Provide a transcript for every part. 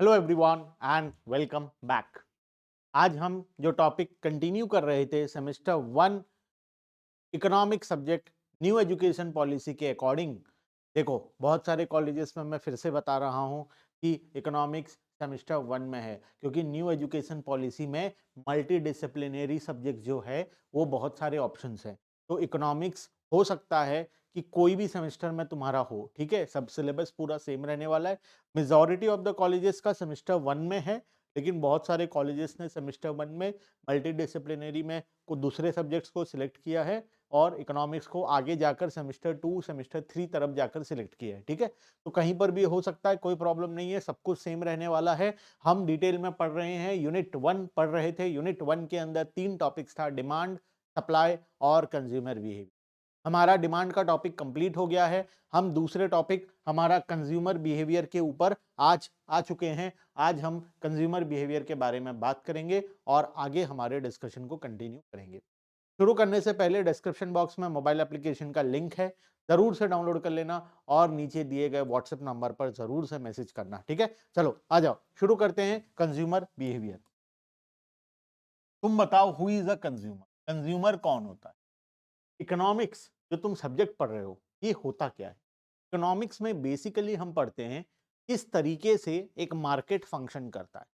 Hello everyone and welcome back. आज हम जो टॉपिक कंटिन्यू कर रहे थे semester one economic subject new education policy के अकॉर्डिंग, देखो बहुत सारे कॉलेजेस में मैं फिर से बता रहा हूं कि इकोनॉमिक्स सेमेस्टर वन में है, क्योंकि न्यू एजुकेशन पॉलिसी में मल्टी डिसिप्लिनरी सब्जेक्ट जो है वो बहुत सारे ऑप्शंस हैं। तो इकोनॉमिक्स हो सकता है कि कोई भी सेमेस्टर में तुम्हारा हो, ठीक है, सब सिलेबस पूरा सेम रहने वाला है। मेजॉरिटी ऑफ द कॉलेजेस का सेमेस्टर वन में है, लेकिन बहुत सारे कॉलेजेस ने सेमेस्टर वन में मल्टी डिसिप्लिनरी में को दूसरे सब्जेक्ट्स को सिलेक्ट किया है और इकोनॉमिक्स को आगे जाकर सेमेस्टर टू सेमेस्टर थ्री तरफ जाकर सिलेक्ट किया है, ठीक है। तो कहीं पर भी हो सकता है, कोई प्रॉब्लम नहीं है, सब कुछ सेम रहने वाला है। हम डिटेल में पढ़ रहे हैं, यूनिट वन पढ़ रहे थे। यूनिट वन के अंदर तीन टॉपिक्स था, डिमांड, सप्लाई और कंज्यूमर बिहेवियर। हमारा डिमांड का टॉपिक कंप्लीट हो गया है। हम दूसरे टॉपिक हमारा कंज्यूमर बिहेवियर के ऊपर आज आ चुके हैं। आज हम कंज्यूमर बिहेवियर के बारे में बात करेंगे और आगे हमारे डिस्कशन को कंटिन्यू करेंगे। शुरू करने से पहले डिस्क्रिप्शन बॉक्स में मोबाइल एप्लीकेशन का लिंक है, जरूर से डाउनलोड कर लेना और नीचे दिए गए व्हाट्सएप नंबर पर जरूर से मैसेज करना, ठीक है। चलो आ जाओ, शुरू करते हैं कंज्यूमर बिहेवियर। तुम बताओ, who is a consumer? Consumer कौन होता है? इकोनॉमिक्स जो तुम सब्जेक्ट पढ़ रहे हो, ये होता क्या है? इकोनॉमिक्स में बेसिकली हम पढ़ते हैं किस तरीके से एक मार्केट फंक्शन करता है,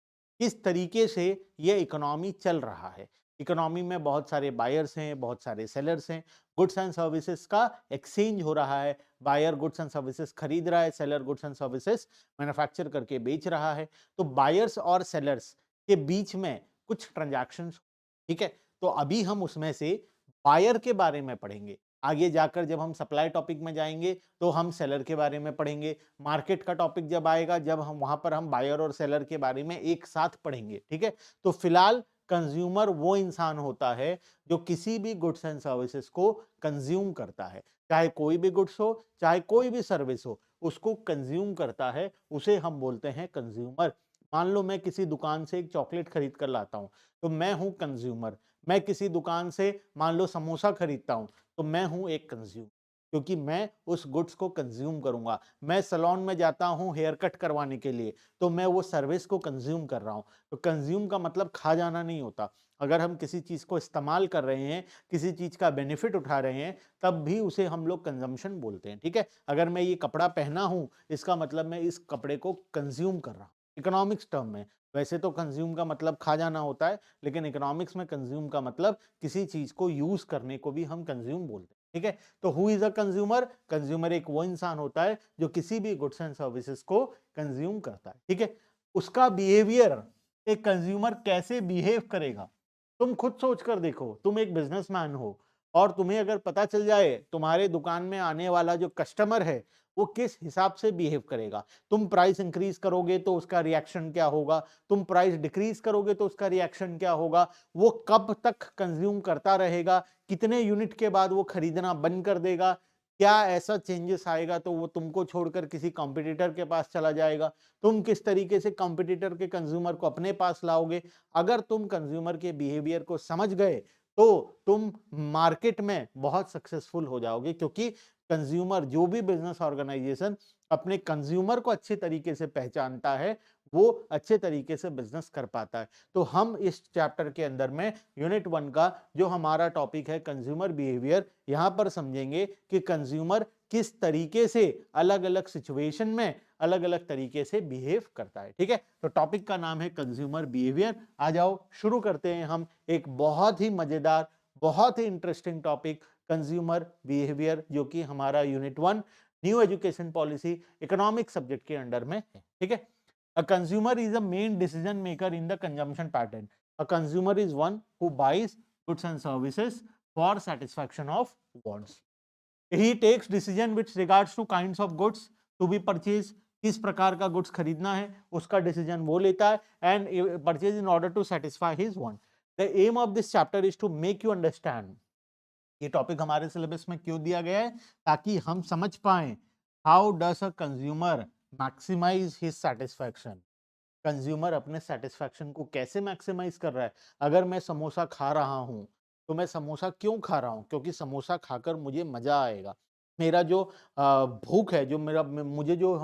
किस तरीके से ये इकोनॉमी चल रहा है। इकोनॉमी में बहुत सारे बायर्स हैं, बहुत सारे सेलर्स हैं, गुड्स एंड सर्विसेज का एक्सचेंज हो रहा है। बायर गुड्स एंड सर्विसेज खरीद रहा है, seller goods and services manufacture करके बेच रहा है। तो बायर्स और सेलर्स के बीच में कुछ ट्रांजैक्शंस, ठीक है। तो अभी हम उसमें से बायर के बारे में पढ़ेंगे। आगे जाकर जब हम सप्लाई टॉपिक में जाएंगे तो हम सेलर के बारे में पढ़ेंगे। मार्केट का टॉपिक जब आएगा, जब हम वहां पर हम बायर और सेलर के बारे में एक साथ पढ़ेंगे, ठीक है। तो फिलहाल कंज्यूमर वो इंसान होता है जो किसी भी गुड्स एंड सर्विसेज को कंज्यूम करता है, चाहे कोई भी गुड्स हो चाहे कोई भी सर्विस हो, उसको कंज्यूम करता है, उसे हम बोलते हैं कंज्यूमर। मान लो मैं किसी दुकान से एक चॉकलेट खरीद कर लाता हूं, तो मैं हूं कंज्यूमर। मैं किसी दुकान से मान लो समोसा खरीदता हूं, तो मैं हूं एक कंज्यूमर, क्योंकि मैं उस गुड्स को कंज्यूम करूंगा। मैं सैलून में जाता हूं हेयर कट करवाने के लिए, तो मैं वो सर्विस को कंज्यूम कर रहा हूं। तो कंज्यूम का मतलब खा जाना नहीं होता। अगर हम किसी चीज को इस्तेमाल कर रहे हैं, किसी चीज का बेनिफिट उठा रहे हैं, तब भी उसे हम लोग कंजम्पशन बोलते हैं, ठीक है। अगर मैं ये कपड़ा पहना हूं, इसका मतलब मैं इस कपड़े को कंज्यूम कर रहा हूं इकोनॉमिक्स टर्म में। वैसे तो कंज्यूम का मतलब खा जाना होता है, लेकिन इकोनॉमिक्स में कंज्यूम का मतलब किसी चीज को यूज करने को भी हम कंज्यूम बोलते हैं, ठीक है। तो who is a consumer? Consumer एक वो इंसान होता है जो किसी भी गुड्स एंड सर्विसेज को कंज्यूम करता है, ठीक है। उसका बिहेवियर, एक कंज्यूमर कैसे बिहेव करेगा, तुम खुद सोच कर देखो। तुम एक बिजनेसमैन हो और तुम्हें अगर पता चल जाए तुम्हारे दुकान में आने वाला जो कस्टमर है वो किस हिसाब से बिहेव करेगा। तुम प्राइस इंक्रीज करोगे तो उसका रिएक्शन क्या होगा, तुम प्राइस डिक्रीज करोगे तो उसका रिएक्शन क्या होगा, वो कब तक कंज्यूम करता रहेगा, कितने यूनिट के बाद वो खरीदना बंद कर देगा, क्या ऐसा चेंजेस आएगा तो वो तुमको छोड़कर किसी कॉम्पिटिटर के पास चला जाएगा, तुम किस तरीके से कॉम्पिटिटर के कंज्यूमर को अपने पास लाओगे। अगर तुम कंज्यूमर के बिहेवियर को समझ गए तो तुम मार्केट में बहुत सक्सेसफुल हो जाओगे, क्योंकि कंज्यूमर, जो भी बिजनेस ऑर्गेनाइजेशन अपने कंज्यूमर को अच्छे तरीके से पहचानता है, वो अच्छे तरीके से बिजनेस कर पाता है। तो हम इस चैप्टर के अंदर में यूनिट वन का जो हमारा टॉपिक है कंज्यूमर बिहेवियर, यहां पर समझेंगे कि कंज्यूमर किस तरीके से अलग अलग सिचुएशन में अलग अलग तरीके से बिहेव करता है, ठीक है। तो टॉपिक का नाम है कंज्यूमर बिहेवियर। आ जाओ शुरू करते हैं हम एक बहुत ही मजेदार, बहुत ही इंटरेस्टिंग टॉपिक कंज्यूमर बिहेवियर, जो कि हमारा unit one new education policy economic subject के अंडर में है, ठीक है। A consumer is a main decision maker in the consumption pattern. A consumer is one who buys goods and services for satisfaction of wants. He takes decision which regards to kinds of goods to be purchase. किस प्रकार का goods खरीदना है उसका decision वो लेता है, and purchase in order to satisfy his want. The aim of this chapter is to make you understand, ये टॉपिक हमारे सिलेबस में क्यों दिया गया है, ताकि हम समझ पाए how does a consumer maximise his satisfaction. Consumer अपने सेटिस्फैक्शन को कैसे मैक्सिमाइज कर रहा है। अगर मैं समोसा खा रहा हूं, तो मैं समोसा क्यों खा रहा हूं? क्योंकि समोसा खाकर मुझे मजा आएगा। मेरा जो भूख है, जो मेरा मुझे जो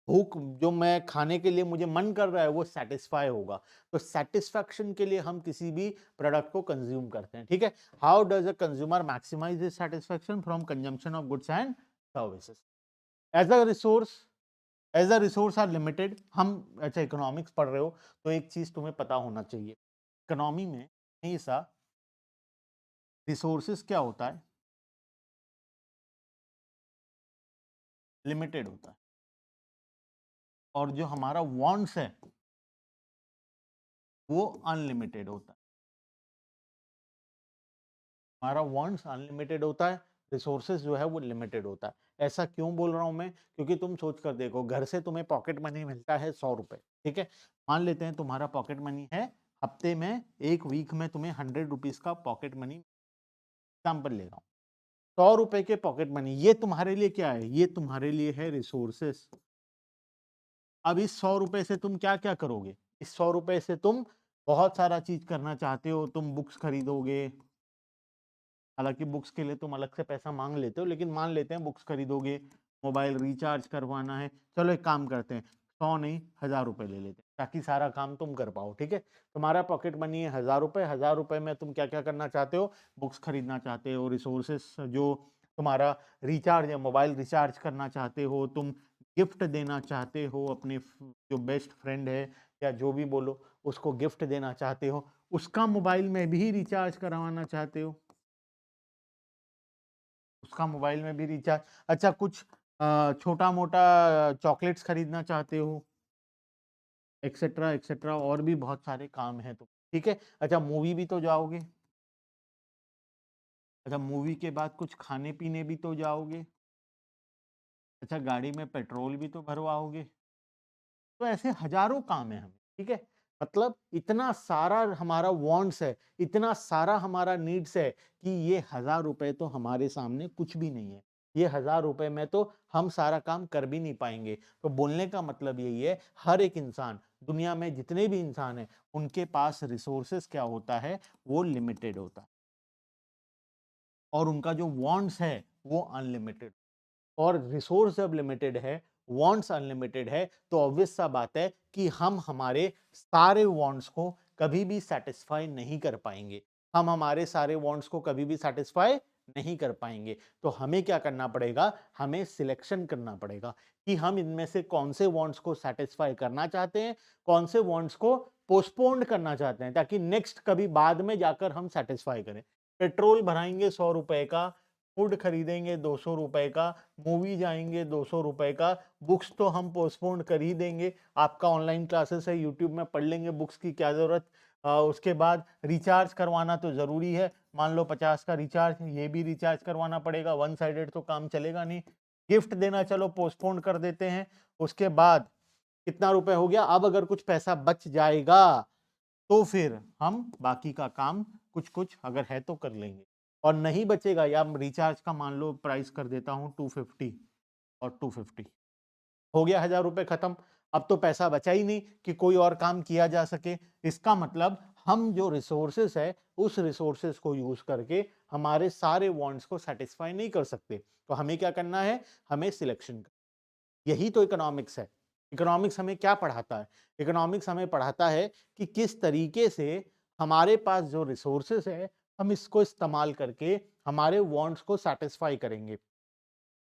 भूख जो मैं खाने के लिए मुझे मन कर रहा है वो सेटिस्फाई होगा। तो सेटिस्फैक्शन के लिए हम किसी भी प्रोडक्ट को कंज्यूम करते हैं, ठीक है। How does a consumer maximise his satisfaction from consumption of goods and services? As a resource, as a resource are limited. हम अच्छा इकोनॉमिक्स पढ़ रहे हो तो एक चीज तुम्हें पता होना चाहिए, इकोनॉमी में हमेशा रिसोर्सेस क्या होता है, लिमिटेड होता है। और जो हमारा वांट्स है वो अनलिमिटेड होता है। हमारा वांट्स अनलिमिटेड होता है, रिसोर्सेज जो है वो लिमिटेड होता है। ऐसा क्यों बोल रहा हूं मैं? क्योंकि तुम सोच कर देखो, घर से तुम्हें पॉकेट मनी मिलता है 100 रुपए, ठीक है। मान लेते हैं तुम्हारा पॉकेट मनी है, हफ्ते में, एक वीक में तुम्हें 100 रुपीज का पॉकेट मनी, एग्जाम्पल ले रहा हूँ। 100 रुपए के पॉकेट मनी, ये तुम्हारे लिए क्या है? ये तुम्हारे लिए है रिसोर्सेस। अब इस 100 रुपए से तुम क्या क्या करोगे? इस 100 रुपए से तुम बहुत सारा चीज करना चाहते हो। तुम बुक्स खरीदोगे, हालांकि बुक्स के लिए तुम अलग से पैसा मांग लेते हो, लेकिन मान लेते हैं बुक्स खरीदोगे, मोबाइल रिचार्ज करवाना है। चलो एक काम करते हैं, 100 नहीं 1000 रुपए ले लेते हैं ताकि सारा काम तुम कर पाओ, ठीक है। तुम्हारा पॉकेट मनी है 1000 रुपए, 1000 रुपए में तुम क्या क्या करना चाहते हो? बुक्स खरीदना चाहते हो, रिसोर्सेस जो तुम्हारा रिचार्ज है, मोबाइल रिचार्ज करना चाहते हो, तुम गिफ्ट देना चाहते हो अपने जो बेस्ट फ्रेंड है या जो भी बोलो, उसको गिफ्ट देना चाहते हो, उसका मोबाइल में भी रिचार्ज करवाना चाहते हो, उसका मोबाइल में भी रिचार्ज। अच्छा कुछ छोटा मोटा चॉकलेट्स खरीदना चाहते हो, एक्सेट्रा एक्सेट्रा, और भी बहुत सारे काम हैं तो, ठीक है। अच्छा मूवी भी तो जाओगे, अच्छा मूवी के बाद कुछ खाने पीने भी तो जाओगे, अच्छा गाड़ी में पेट्रोल भी तो भरवाओगे। तो ऐसे हजारों काम है हमें, ठीक है। मतलब इतना सारा हमारा वांट्स है, इतना सारा हमारा नीड्स है कि ये 1000 रुपए तो हमारे सामने कुछ भी नहीं है। ये 1000 रुपए में तो हम सारा काम कर भी नहीं पाएंगे। तो बोलने का मतलब यही है, हर एक इंसान, दुनिया में जितने भी इंसान हैं, उनके पास रिसोर्सेस क्या होता है? वो लिमिटेड होता है। और उनका जो वांट्स है वो अनलिमिटेड। और रिसोर्स जब लिमिटेड है, वांट्स अनलिमिटेड है, तो ऑब्वियस सा बात है कि हम हमारे सारे वांट्स को कभी भी सेटिस्फाई नहीं कर पाएंगे। हम हमारे सारे वांट्स को कभी भी सेटिस्फाई नहीं कर पाएंगे। तो हमें क्या करना पड़ेगा? हमें सिलेक्शन करना पड़ेगा कि हम इनमें से कौन से वांट्स को सेटिस्फाई करना चाहते हैं, कौन से वांट्स को पोस्टपोन्ड करना चाहते हैं, ताकि नेक्स्ट कभी बाद में जाकर हम सेटिस्फाई करें। पेट्रोल भराएंगे 100 रुपए का, फूड खरीदेंगे 200 रुपए का, मूवी जाएंगे 200 रुपए का, बुक्स तो हम पोस्टपोन कर ही देंगे। आपका ऑनलाइन क्लासेस है, यूट्यूब में पढ़ लेंगे, बुक्स की क्या जरूरत। उसके बाद रिचार्ज करवाना तो जरूरी है, मान लो 50 का रिचार्ज, ये भी रिचार्ज करवाना पड़ेगा, वन साइडेड तो काम चलेगा नहीं। गिफ्ट देना चलो पोस्टपोन कर देते हैं। उसके बाद कितना रुपए हो गया? अब अगर कुछ पैसा बच जाएगा तो फिर हम बाकी का काम कुछ कुछ अगर है तो कर लेंगे। और नहीं बचेगा, या रिचार्ज का मान लो प्राइस कर देता हूं 250, और 250 हो गया, 1000 रुपए खत्म। अब तो पैसा बचा ही नहीं कि कोई और काम किया जा सके। इसका मतलब हम जो रिसोर्सेस है, उस रिसोर्सेस को यूज करके हमारे सारे वांट्स को सेटिस्फाई नहीं कर सकते। तो हमें क्या करना है? हमें सिलेक्शन। यही तो इकोनॉमिक्स है। इकोनॉमिक्स हमें क्या पढ़ाता है? इकोनॉमिक्स हमें पढ़ाता है कि किस तरीके से हमारे पास जो रिसोर्सेस है, हम इसको इस्तेमाल करके हमारे वांट्स को सेटिस्फाई करेंगे।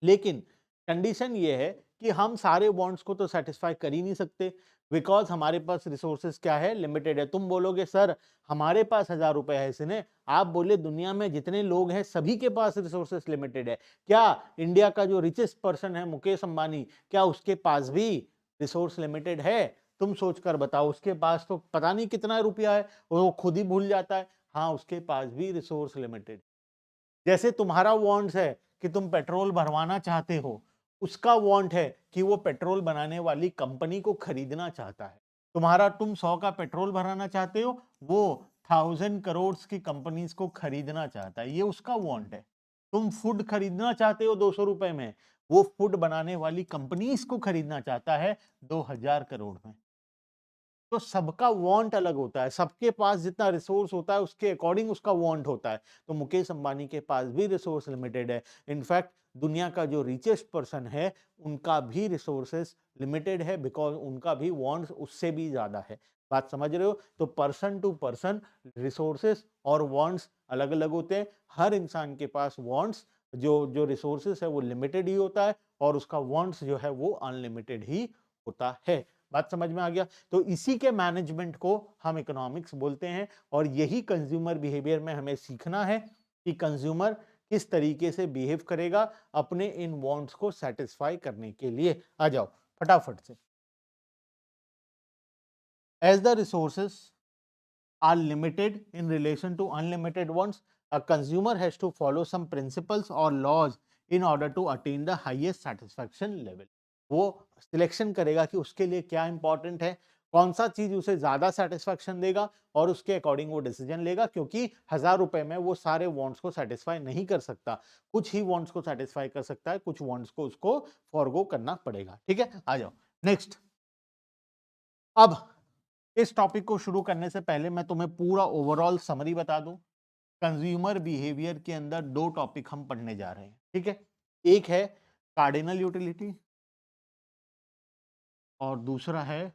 लेकिन कंडीशन ये है कि हम सारे वांट्स को तो सेटिस्फाई कर ही नहीं सकते, बिकॉज हमारे पास रिसोर्सेज क्या है? लिमिटेड है। तुम बोलोगे सर हमारे पास 1000 रुपए है, इसने, आप बोले दुनिया में जितने लोग हैं सभी के पास रिसोर्सेज लिमिटेड है। क्या इंडिया का जो रिचेस्ट पर्सन है मुकेश अंबानी, क्या उसके पास भी रिसोर्स लिमिटेड है? तुम सोच कर बताओ, उसके पास तो पता नहीं कितना रुपया है, वो खुद ही भूल जाता है। हाँ उसके पास भी रिसोर्स लिमिटेड। जैसे तुम्हारा वांट्स है कि तुम पेट्रोल भरवाना चाहते हो, उसका वांट है कि वो पेट्रोल बनाने वाली कंपनी को खरीदना चाहता है। तुम्हारा, तुम 100 का पेट्रोल भराना चाहते हो, वो 1000 करोड़ की कंपनीज को खरीदना चाहता है, ये उसका वांट है। तुम फूड खरीदना चाहते हो 200 रुपए में, वो फूड बनाने वाली कंपनीज को खरीदना चाहता है 2000 करोड़ में। तो सबका वांट अलग होता है, सबके पास जितना रिसोर्स होता है उसके अकॉर्डिंग उसका वांट होता है। तो मुकेश अंबानी के पास भी रिसोर्स लिमिटेड है। इनफैक्ट दुनिया का जो रिचेस्ट पर्सन है उनका भी रिसोर्सेस लिमिटेड है, बिकॉज उनका भी वांट्स उससे भी ज्यादा है। बात समझ रहे हो? तो पर्सन टू पर्सन रिसोर्सेस और वांट्स अलग अलग होते हैं। हर इंसान के पास वांट्स जो जो रिसोर्सेस है वो लिमिटेड ही होता है और उसका वांट्स जो है वो अनलिमिटेड ही होता है। बात समझ में आ गया? तो इसी के मैनेजमेंट को हम इकोनॉमिक्स बोलते हैं और यही कंज्यूमर बिहेवियर में हमें सीखना है कि कंज्यूमर किस तरीके से बिहेव करेगा अपने इन वांट्स को सेटिस्फाई करने के लिए। आ जाओ फटाफट से। As the resources are limited in relation to unlimited ones, a consumer has to follow some principles or laws in order to attain the highest satisfaction level. वो सिलेक्शन करेगा कि उसके लिए क्या इंपॉर्टेंट है, कौन सा चीज उसे ज्यादा सेटिस्फैक्शन देगा और उसके अकॉर्डिंग वो डिसीजन लेगा, क्योंकि 1000 रुपए में वो सारे वांट्स को सेटिस्फाई नहीं कर सकता, कुछ ही वांट्स को सेटिस्फाई कर सकता है, कुछ वांट्स को उसको फॉरगो करना पड़ेगा। ठीक है, आ जाओ नेक्स्ट। अब इस टॉपिक को शुरू करने से पहले मैं तुम्हें पूरा ओवरऑल समरी बता दूं। कंज्यूमर बिहेवियर के अंदर दो टॉपिक हम पढ़ने जा रहे हैं, ठीक है। एक है कार्डिनल यूटिलिटी और दूसरा है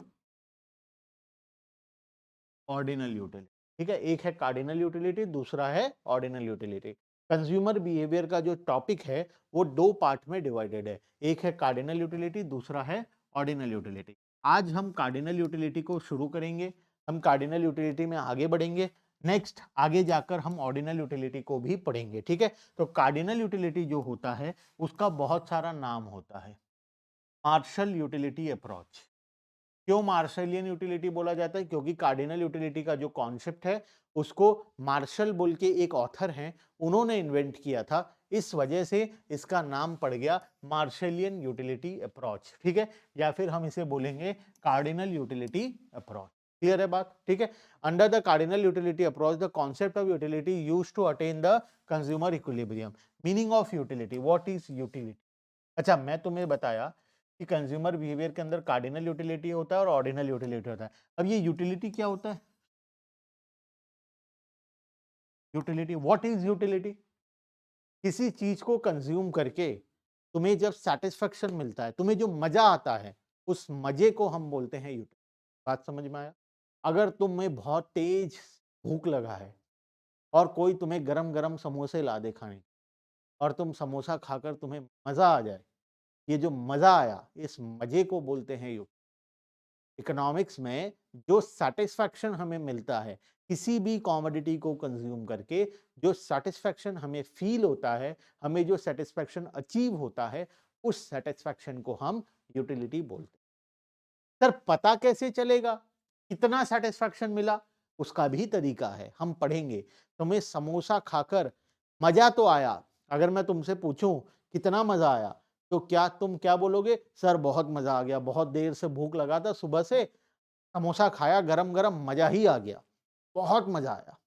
ऑर्डिनल यूटिलिटी। ठीक है, एक है कार्डिनल यूटिलिटी, दूसरा है ऑर्डिनल यूटिलिटी। कंज्यूमर बिहेवियर का जो टॉपिक है वो दो पार्ट में डिवाइडेड है, एक है कार्डिनल यूटिलिटी, दूसरा है ऑर्डिनल यूटिलिटी। आज हम कार्डिनल यूटिलिटी को शुरू करेंगे, हम कार्डिनल यूटिलिटी में आगे बढ़ेंगे, नेक्स्ट आगे जाकर हम ऑर्डिनल यूटिलिटी को भी पढ़ेंगे। ठीक है, तो कार्डिनल यूटिलिटी जो होता है उसका बहुत सारा नाम होता है। Marshall utility approach. क्यों मार्शलियन यूटिलिटी बोला जाता है? क्योंकि कार्डिनल यूटिलिटी का जो कॉन्सेप्ट है उसको मार्शल बोल के एक ऑथर हैं उन्होंने इन्वेंट किया था, इस वजह से इसका नाम पड़ गया मार्शलियन यूटिलिटी अप्रोच। ठीक है, या फिर हम इसे बोलेंगे कार्डिनल यूटिलिटी अप्रोच। क्लियर है बात? ठीक है, under the cardinal utility approach the concept of utility used to attain the consumer equilibrium. Meaning of utility, what is utility? अच्छा, मैं तुम्हें बताया कि कंज्यूमर बिहेवियर के अंदर कार्डिनल यूटिलिटी होता है और ऑर्डिनल यूटिलिटी होता है। अब ये यूटिलिटी क्या होता है? Utility, what is utility? किसी चीज को कंज्यूम करके तुम्हें जब सेटिस्फेक्शन मिलता है, तुम्हें जो मजा आता है, उस मजे को हम बोलते हैं यूटिलिटी। बात समझ में आया? अगर तुम्हें बहुत तेज भूख लगा है और कोई तुम्हें गरम गरम समोसे ला दे खाने और तुम समोसा खाकर तुम्हें मजा आ जाए, ये जो मजा आया इस मजे को बोलते हैं यूटिलिटी। इकोनॉमिक्स में जो सेटिस्फैक्शन हमें मिलता है किसी भी कॉमोडिटी को कंज्यूम करके, जो सेटिस्फैक्शन हमें फील होता है, हमें जो सेटिस्फैक्शन अचीव होता है, उस सेटिस्फैक्शन को हम यूटिलिटी बोलते हैं। सर पता कैसे चलेगा कितना सेटिस्फैक्शन मिला? उसका भी तरीका है, हम पढ़ेंगे। तुम्हें समोसा खाकर मजा तो आया, अगर मैं तुमसे पूछूं कितना मजा आया, तो क्या तुम क्या बोलोगे? सर बहुत मजा आ गया, बहुत देर से भूख लगा था, सुबह से समोसा खाया गरम गरम, मजा ही आ गया, बहुत मजा आया।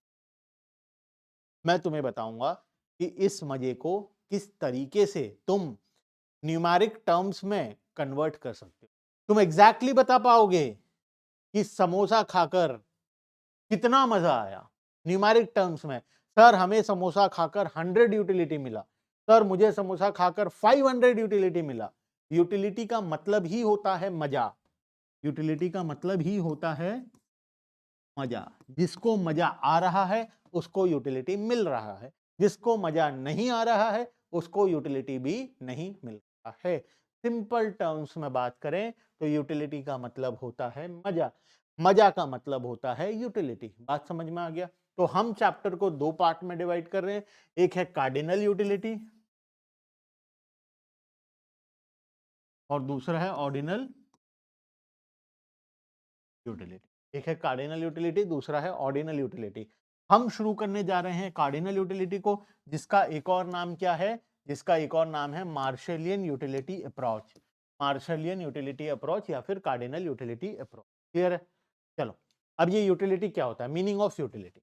मैं तुम्हें बताऊंगा कि इस मजे को किस तरीके से तुम न्यूमेरिक टर्म्स में कन्वर्ट कर सकते हो। तुम एग्जैक्टली बता पाओगे कि समोसा खाकर कितना मजा आया न्यूमेरिक टर्म्स में। सर हमें समोसा खाकर 100 यूटिलिटी मिला, सर मुझे समोसा खाकर 500 यूटिलिटी मिला। यूटिलिटी का मतलब ही होता है मजा, यूटिलिटी का मतलब ही होता है मजा। जिसको मजा आ रहा है उसको यूटिलिटी मिल रहा है, जिसको मजा नहीं आ रहा है उसको यूटिलिटी भी नहीं मिल रहा है। सिंपल टर्म्स में बात करें तो यूटिलिटी का मतलब होता है मजा, मजा का मतलब होता है यूटिलिटी। बात समझ में आ गया? तो हम चैप्टर को दो पार्ट में डिवाइड कर रहे हैं, एक है कार्डिनल यूटिलिटी और दूसरा है ऑर्डिनल यूटिलिटी। एक है कार्डिनल यूटिलिटी, दूसरा है ऑर्डिनल यूटिलिटी। हम शुरू करने जा रहे हैं कार्डिनल यूटिलिटी को, जिसका एक और नाम क्या है? जिसका एक और नाम है मार्शलियन यूटिलिटी अप्रोच। मार्शलियन यूटिलिटी अप्रोच या फिर कार्डिनल यूटिलिटी अप्रोच। क्लियर है? चलो, अब ये यूटिलिटी क्या होता है? Meaning of utility.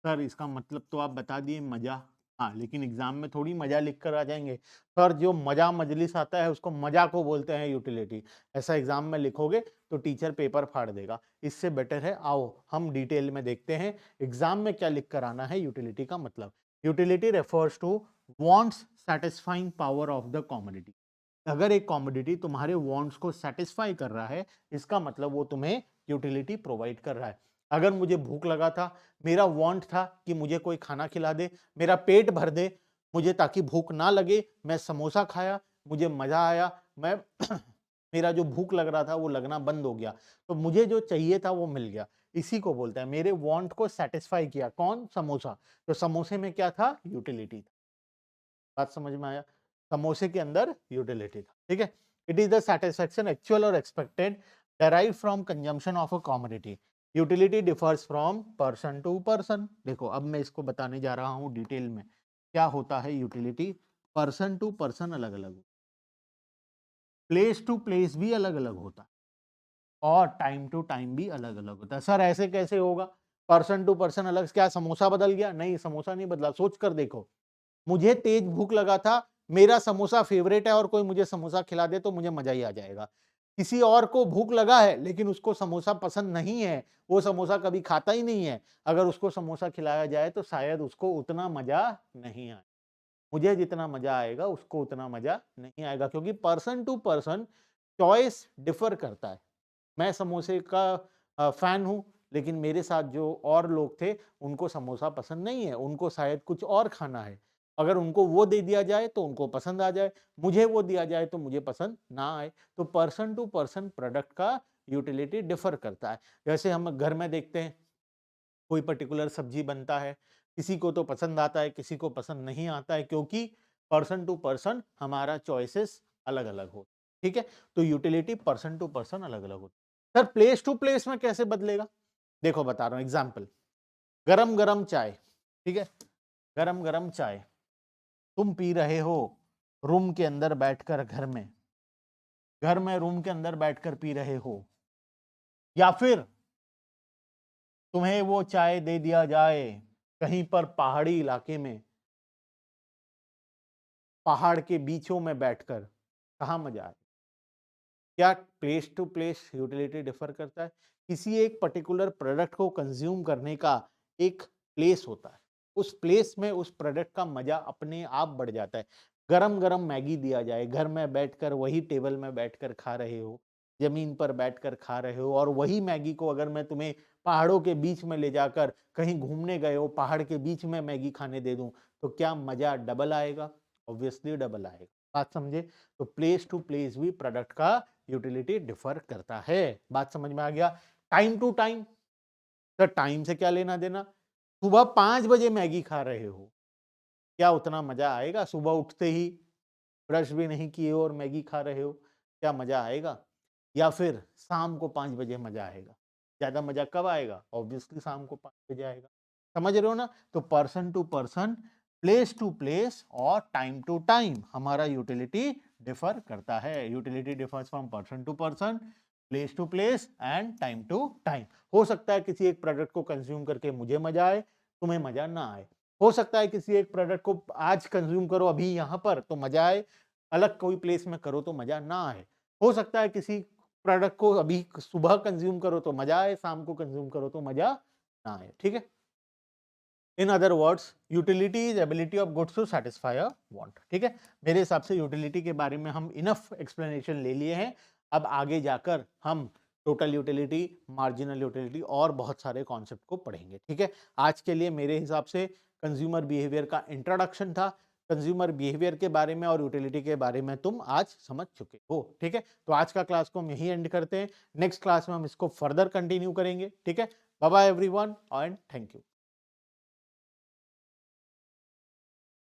सर इसका मतलब तो आप बता दिए, मजा। हाँ, लेकिन एग्जाम में थोड़ी मजा लिख कर आ जाएंगे सर, जो मजा मजलिस आता है उसको मजा को बोलते हैं यूटिलिटी। ऐसा एग्जाम में लिखोगे तो टीचर पेपर फाड़ देगा। इससे बेटर है आओ हम डिटेल में देखते हैं एग्जाम में क्या लिख कर आना है यूटिलिटी का मतलब। Utility refers to wants satisfying power of the commodity. अगर एक कॉमोडिटी तुम्हारे वांट्स को सेटिस्फाई कर रहा है, इसका मतलब वो तुम्हें यूटिलिटी प्रोवाइड कर रहा है। अगर मुझे भूख लगा था, मेरा वांट था कि मुझे कोई खाना खिला दे, मेरा पेट भर दे, मुझे ताकि भूख ना लगे, मैं समोसा खाया, मुझे मजा आया, मैं मेरा जो भूख लग रहा था वो लगना बंद हो गया, तो मुझे जो चाहिए था वो मिल गया। इसी को बोलते हैं मेरे वांट को सेटिस्फाई किया कौन? समोसा। तो समोसे में क्या था? यूटिलिटी था। बात समझ में आया? समोसे के अंदर यूटिलिटी था। ठीक है, it is the satisfaction actual और expected derive from consumption of a commodity. Utility differs from person to person. देखो अब मैं इसको बताने जा रहा हूं डिटेल में क्या होता है यूटिलिटी। पर्सन टू पर्सन अलग अलग, प्लेस टू प्लेस भी अलग अलग होता है, और टाइम टू टाइम भी अलग अलग होता है। सर ऐसे कैसे होगा? पर्सन टू पर्सन अलग, क्या समोसा बदल गया? नहीं, समोसा नहीं बदला। सोच कर देखो, मुझे तेज भूख लगा था, मेरा समोसा फेवरेट है और कोई मुझे समोसा खिला दे तो मुझे मजा ही आ जाएगा। किसी और को भूख लगा है लेकिन उसको समोसा पसंद नहीं है, वो समोसा कभी खाता ही नहीं है, अगर उसको समोसा खिलाया जाए तो शायद उसको उतना मजा नहीं आए। मुझे जितना मजा आएगा उसको उतना मजा नहीं आएगा, क्योंकि person to person choice differ करता है। मैं समोसे का फैन हूं, लेकिन मेरे साथ जो और लोग थे उनको समोसा पसंद नहीं है, उनको शायद कुछ और खाना है। अगर उनको वो दे दिया जाए तो उनको पसंद आ जाए, मुझे वो दिया जाए तो मुझे पसंद ना आए। तो पर्सन टू पर्सन प्रोडक्ट का यूटिलिटी डिफर करता है। जैसे हम घर में देखते हैं कोई पर्टिकुलर सब्जी बनता है, किसी को तो पसंद आता है, किसी को पसंद नहीं आता है, क्योंकि पर्सन टू पर्सन हमारा चॉइसेस अलग अलग हो। ठीक है, तो यूटिलिटी पर्सन टू पर्सन अलग अलग होती है। सर प्लेस टू प्लेस में कैसे बदलेगा? देखो बता रहा हूं एग्जाम्पल। गरम गरम चाय, ठीक है, गरम गरम चाय तुम पी रहे हो रूम के अंदर बैठकर, घर में रूम के अंदर बैठकर पी रहे हो, या फिर तुम्हें वो चाय दे दिया जाए कहीं पर पहाड़ी इलाके में, पहाड़ के बीचों में बैठकर, कहाँ मजा आए? क्या place to place utility differ करता है? किसी एक पर्टिकुलर प्रोडक्ट को कंज्यूम करने का एक प्लेस होता है, उस प्लेस में उस प्रोडक्ट का मजा अपने आप बढ़ जाता है। गरम गरम मैगी दिया जाए, घर में बैठकर वही टेबल में बैठकर खा रहे हो, जमीन पर बैठकर खा रहे हो, और वही मैगी को अगर मैं तुम्हें पहाड़ों के बीच में ले जाकर कहीं घूमने गए हो, पहाड़ के बीच में मैगी खाने दे दूं, तो क्या मजा डबल आएगा? ऑब्वियसली डबल आएगा। बात समझे? तो प्लेस टू प्लेस भी प्रोडक्ट का यूटिलिटी डिफर करता है। बात समझ में आ गया? टाइम टू टाइम, तो टाइम से क्या लेना देना? सुबह 5 बजे मैगी खा रहे हो, क्या उतना मजा आएगा? सुबह उठते ही ब्रश भी नहीं किए और मैगी खा रहे हो, क्या मजा आएगा? या फिर शाम को 5 बजे मजा आएगा? ज्यादा मजा कब आएगा? ऑब्वियसली शाम को 5 बजे आएगा। समझ रहे हो ना? तो person to person, place to place और टाइम टू टाइम हमारा यूटिलिटी डिफर करता है। Utility differs from person to person, place to place and time to time. हो सकता है किसी एक प्रोडक्ट को कंज्यूम करके मुझे मजा आए, तुम्हें मजा ना आए। हो सकता है किसी एक प्रोडक्ट को आज कंज्यूम करो अभी यहाँ पर तो मजा आए, अलग कोई प्लेस में करो तो मजा ना आए। हो सकता है किसी प्रोडक्ट को अभी सुबह कंज्यूम करो तो मजा आए, शाम को कंज्यूम करो तो मजा ना आए। ठीक है, in other words utility is ability of goods to satisfy a want. ठीक है, मेरे हिसाब से यूटिलिटी के बारे में हम इनफ एक्सप्लेनेशन ले लिए हैं। अब आगे जाकर हम टोटल यूटिलिटी, मार्जिनल यूटिलिटी और बहुत सारे कॉन्सेप्ट को पढ़ेंगे। ठीक है, आज के लिए मेरे हिसाब से कंज्यूमर बिहेवियर का इंट्रोडक्शन था। कंज्यूमर बिहेवियर के बारे में और यूटिलिटी के बारे में तुम आज समझ चुके हो। ठीक है, तो आज का क्लास को हम यही एंड करते हैं। नेक्स्ट क्लास में हम इसको फर्दर कंटिन्यू करेंगे। ठीक है, bye bye everyone and thank you.